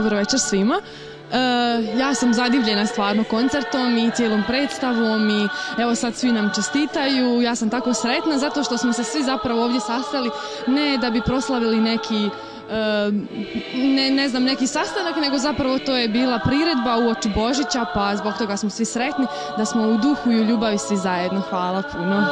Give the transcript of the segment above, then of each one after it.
dobro večer svima. Ja sam zadivljena stvarno koncertom i cijelom predstavom i evo sad svi nam čestitaju. Ja sam tako sretna zato što smo se svi zapravo ovdje sastali ne da bi proslavili neki neki sastanak, nego zapravo to je bila priredba uoči Božića, pa zbog toga smo svi sretni da smo u duhu i u ljubavi svi zajedno. Hvala puno.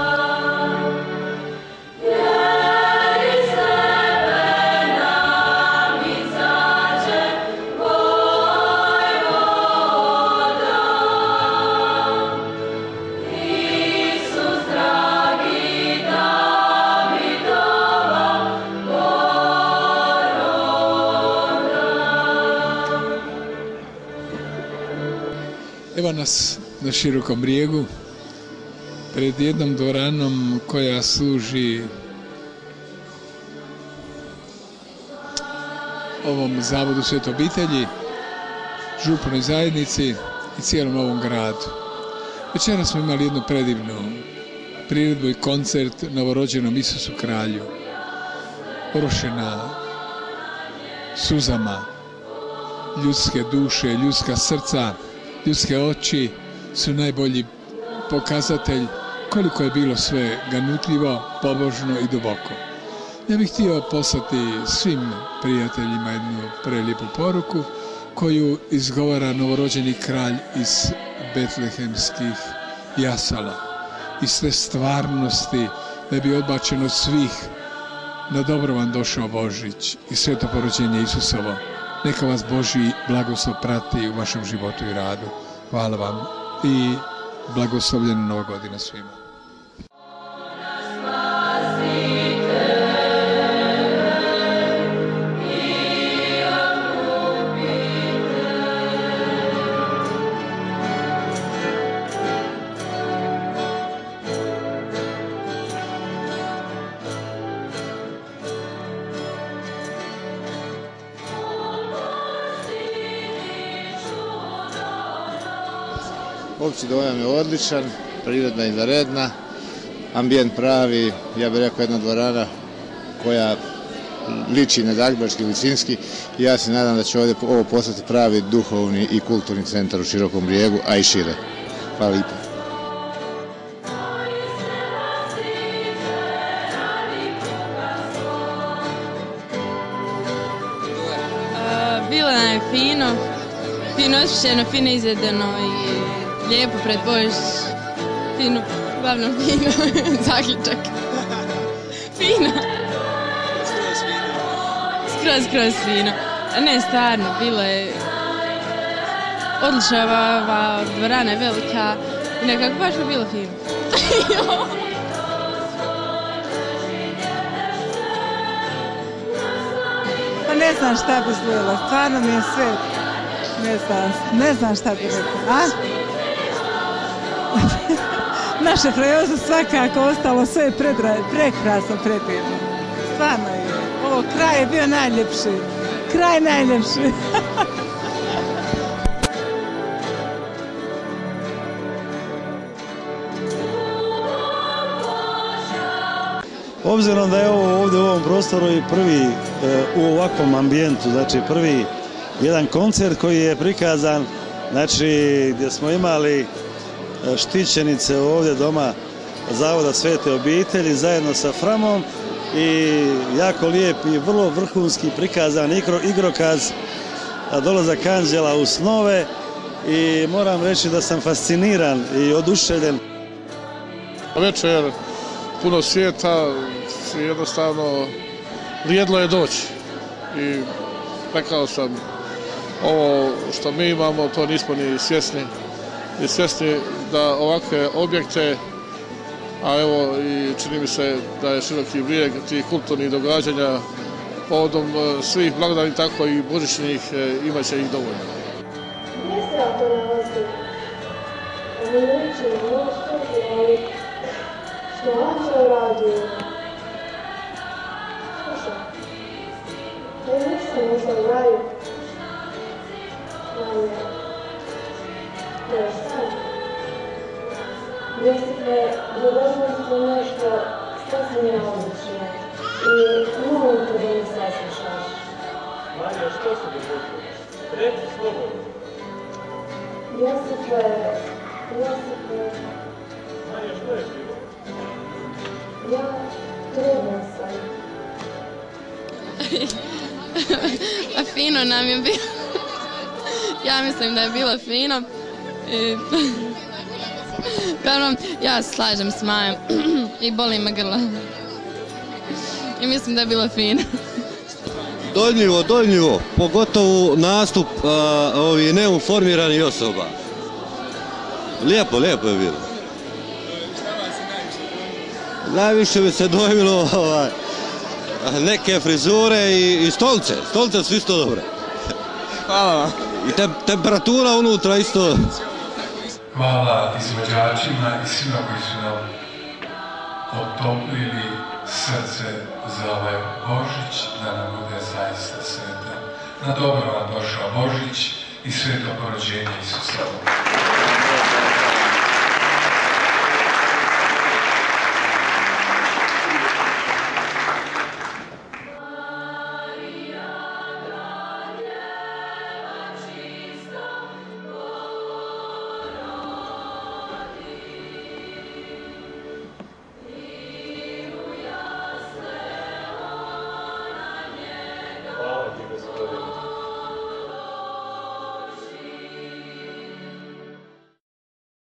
Evo nas na Širokom brijegu, pred jednom dvoranom koja služi ovom Zavodu Svete obitelji, županoj zajednici i cijelom ovom gradu. Večeras smo imali jednu predivnu priredbu i koncert novorođenom Isusu Kralju, orošena suzama, ljudske duše, ljudska srca, ljudske oči su najbolji pokazatelj koliko je bilo sve ganutljivo, pobožno i duboko. Ja bih htio poslati svim prijateljima jednu prelijepu poruku koju izgovara novorođeni kralj iz betlehemskih jasala, iz te stvarnosti da bi odbačeno svih na dobro vam došao Božić i sveto porođenje Isusovo. Neka vas Božji blagoslov prati u vašem životu i radu. Hvala vam i blagoslovljena Nova godina svima. Opći dojam je odličan, prirodna i izvanredna, ambijent pravi, ja bih rekao jedna dvorana koja liči na zagrebački Lisinski i ja se nadam da će ovdje ovo postati pravi duhovni i kulturni centar u Širokom brijegu, a i šire. Hvala lijepo. Bilo nam je fino osmišljeno, fino izvedeno i lijepo pred Božić, fino, uglavnom fino, zaključak. Fino. Skroz fino. Ne, stvarno, bilo je odlična, ova dvorana je velika i nekako baš je bilo fino. Pa ne znam šta bi zbojila, stvarno mi je sve, ne znam šta bi rekla, a? Naše frajoze svakako ostalo sve je prekrasno, predivno. Stvarno je. Ovo kraj je bio najljepši. Kraj najljepši. Obzirom da je ovo ovdje u ovom prostoru i prvi u ovakvom ambijentu, znači prvi jedan koncert koji je prikazan, znači gdje smo imali štićenice ovdje doma Zavoda Svete obitelji zajedno sa Framom i jako lijep i vrlo vrhunski prikazan igrokaz dolazak anđela u snove i moram reći da sam fasciniran i oduševljen. Večer puno svijeta, jednostavno vrijedilo je doći i rekao sam ovo što mi imamo to nismo ni svjesni da ovakve objekte, a evo i čini mi se da je Široki brijeg tih kulturnih događanja povodom svih blagdani, tako i božićnih, imat će ih dovoljno. Gdje se to nalazi? Umirujući mnoštvo, ali što anđel radi? Slušaj, da nisam možda u raju, to je sad. Gdje si me budućnosti nešto sasvim neobično i molim te da mi saslušaš. Marija, što se dogodilo? Josipe, ja trudna sam. Pa fino nam je bilo. Ja mislim da je bilo fino. Prvo, ja se slažem s Majom i boli me grlo. I mislim da je bilo fino. Dojmljivo, pogotovo nastup ovih neuniformiranih osoba. Lijepo je bilo. Najviše mi se dojmilo neke frizure i stolice. Stolice su isto dobre. Hvala vam. I temperatura unutra isto. Hvala izvođačima i svima koji su nam otoplili srce za ovaj Božić, da nam bude zaista sretan. Na dobro vam došao Božić i sveto porođenje Isusova.